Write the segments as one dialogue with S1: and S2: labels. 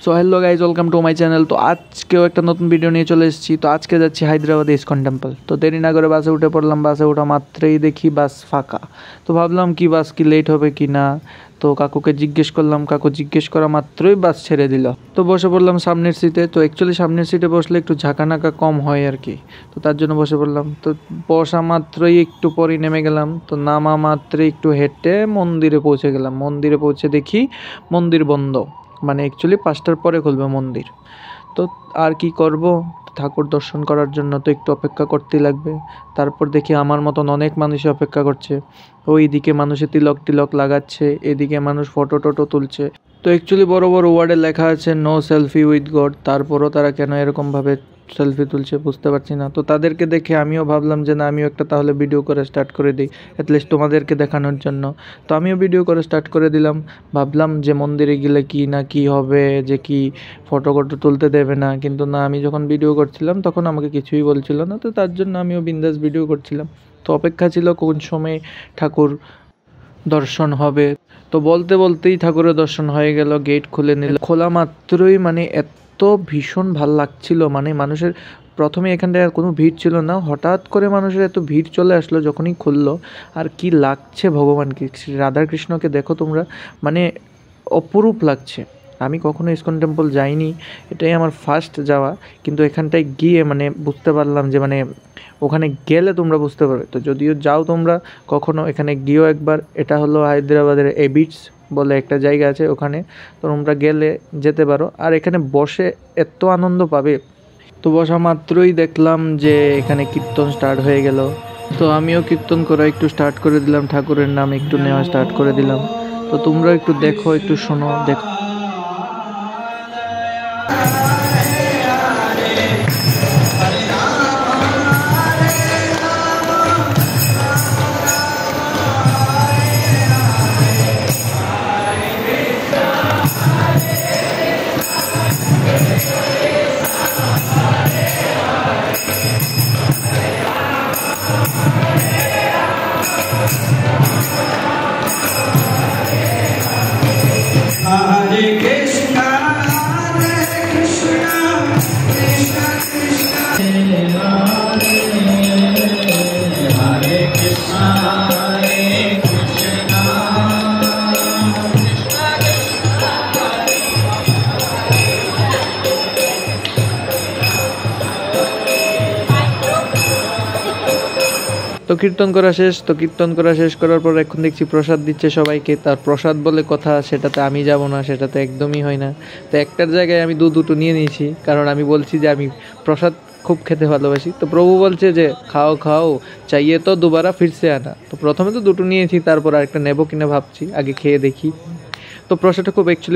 S1: So hello guys, welcome to my channel. তো আজকেও একটা নতুন ভিডিও নিয়ে চলে এসেছি। তো আজকে যাচ্ছি হায়দ্রাবাদে ইসকন টেম্পল। তো দেরি না করে বাসে উঠে পড়লাম। বাসে ওঠা মাত্রই দেখি বাস ফাঁকা। তো ভাবলাম কি বাস কি লেট হবে কি না। তো কাকুকে জিজ্ঞেস করলাম, কাকু জিজ্ঞেস করা মাত্রই বাস ছেড়ে দিল। তো বসে পড়লাম সামনের সিটে। তো অ্যাকচুয়ালি সামনের সিটে বসলে একটু ঝাঁকানাকা কম হয় আর কি। তো তার জন্য বসে পড়লাম। তো বসা মাত্রই একটু পরেই নেমে গেলাম। তো নামা মাত্রই একটু হেঁটে মন্দিরে পৌঁছে গেলাম। মন্দিরে পৌঁছে দেখি মন্দির বন্ধ, মানে অ্যাকচুয়ালি 5টার পরে খুলবে মন্দির। তো আর কি করব, ঠাকুর দর্শন করার জন্য তো একটু অপেক্ষা করতেই লাগবে। তারপর দেখি আমার মতন অনেক মানুষই অপেক্ষা করছে। ওইদিকে মানুষে তিলক টিলক লাগাচ্ছে, এদিকে মানুষ ফটো টটো তুলছে। তো অ্যাকচুয়ালি বড় বড় ওয়ার্ডে লেখা আছে নো সেলফি উইথ গড, তারপরও তারা কেন এরকমভাবে সেলফি তুলছে বুঝতে পারছি না। তো তাদেরকে দেখে আমিও ভাবলাম যে না, আমিও একটা তাহলে ভিডিও করে স্টার্ট করে দিই, অ্যাটলিস্ট তোমাদেরকে দেখানোর জন্য। তো আমিও ভিডিও করে স্টার্ট করে দিলাম। ভাবলাম যে মন্দিরে গেলে কি না কি হবে, যে কি ফটো তুলতে দেবে না, কিন্তু না, আমি যখন ভিডিও করছিলাম তখন আমাকে কিছুই বলছিল না। তো তার জন্য আমিও বিন্দাস ভিডিও করছিলাম। তো অপেক্ষা ছিল কোন সময় ঠাকুর দর্শন হবে। তো বলতে বলতেই ঠাকুরের দর্শন হয়ে গেল, গেট খুলে নিল। খোলা মাত্রই মানে এত ভীষণ ভাল লাগছিল, মানে মানুষের প্রথমে এখানটায় আর কোনো ভিড় ছিল না, হঠাৎ করে মানুষের এত ভিড় চলে আসলো যখনই খুললো। আর কি লাগছে ভগবানকে, রাধাকৃষ্ণকে দেখো তোমরা, মানে অপরূপ লাগছে। আমি কখনো ইসকন টেম্পল যাইনি, এটাই আমার ফার্স্ট যাওয়া। কিন্তু এখানটায় গিয়ে মানে বুঝতে পারলাম যে মানে ওখানে গেলে তোমরা বুঝতে পারবে। তো যদিও যাও তোমরা কখনো, এখানে গিয়েও একবার। এটা হলো হায়দ্রাবাদের এবিটস বলে একটা জায়গা আছে, ওখানে তোমরা গেলে যেতে পারো। আর এখানে বসে এত আনন্দ পাবে। তো বসা মাত্রই দেখলাম যে এখানে কীর্তন স্টার্ট হয়ে গেল। তো আমিও কীর্তন করা একটু স্টার্ট করে দিলাম, ঠাকুরের নাম একটু নেওয়া স্টার্ট করে দিলাম। তো তোমরা একটু দেখো, একটু শোনো, দেখো।
S2: Hare Krishna, Hare Krishna, Krishna Krishna, Hare Hare Krishna, Hare Krishna, Krishna
S1: তো কীর্তন করা শেষ করার পর এখন দেখছি প্রসাদ দিচ্ছে সবাইকে। তার প্রসাদ বলে কথা, সেটাতে আমি যাব না, সেটাতে একদমই হয় না। তো একটার জায়গায় আমি দুটো নিয়ে নিয়েছি, কারণ আমি বলছি যে আমি প্রসাদ খুব খেতে ভালোবাসি। তো প্রভু বলছে যে খাও খাও, চাইয়ে তো দুবারা ফিরসে আনা। তো প্রথমে তো দুটো নিয়েছি, তারপর আরেকটা নেবো কিনা ভাবছি, আগে খেয়ে দেখি। তো প্রসাদটা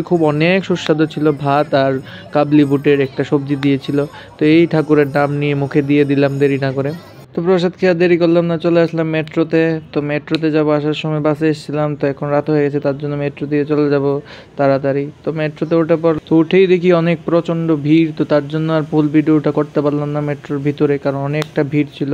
S1: খুব অনেক সুস্বাদু ছিল। ভাত আর কাবলি বুটের একটা সবজি দিয়েছিল। তো এই ঠাকুরের নাম নিয়ে মুখে দিয়ে দিলাম দেরি না করে। তো প্রসাদ খেয়ে দেরি করলাম না, চলে আসলাম মেট্রোতে। তো মেট্রোতে যাবো, আসার সময় বাসে এসেছিলাম, তো এখন রাত হয়ে গেছে, তার জন্য মেট্রো দিয়ে চলে যাব তাড়াতাড়ি। তো মেট্রোতে ওঠার পর তো উঠেই দেখি অনেক প্রচণ্ড ভিড়। তো তার জন্য আর ফুল ভিডিওটা করতে পারলাম না মেট্রোর ভিতরে, কারণ অনেকটা ভিড় ছিল।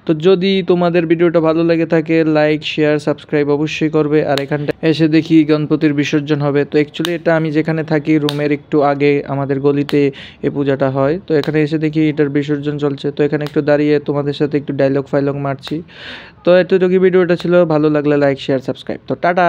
S1: তো যদি তোমাদের ভিডিওটা ভালো লেগে থাকে, লাইক শেয়ার সাবস্ক্রাইব অবশ্যই করবে। আর এখানটা এসে দেখি গণপতির বিসর্জন হবে। তো অ্যাকচুয়ালি এটা আমি যেখানে থাকি রুমের একটু আগে আমাদের গলিতে এই পূজাটা হয়। তো এখানে এসে দেখি এটার বিসর্জন চলছে। তো এখানে একটু দাঁড়িয়ে তোমাদের সাথে একটু ডায়লগ ফাইলগ মারছি। তো এতটুকু ভিডিওটা ছিল, ভালো লাগলে লাইক শেয়ার সাবস্ক্রাইব। তো টাটা।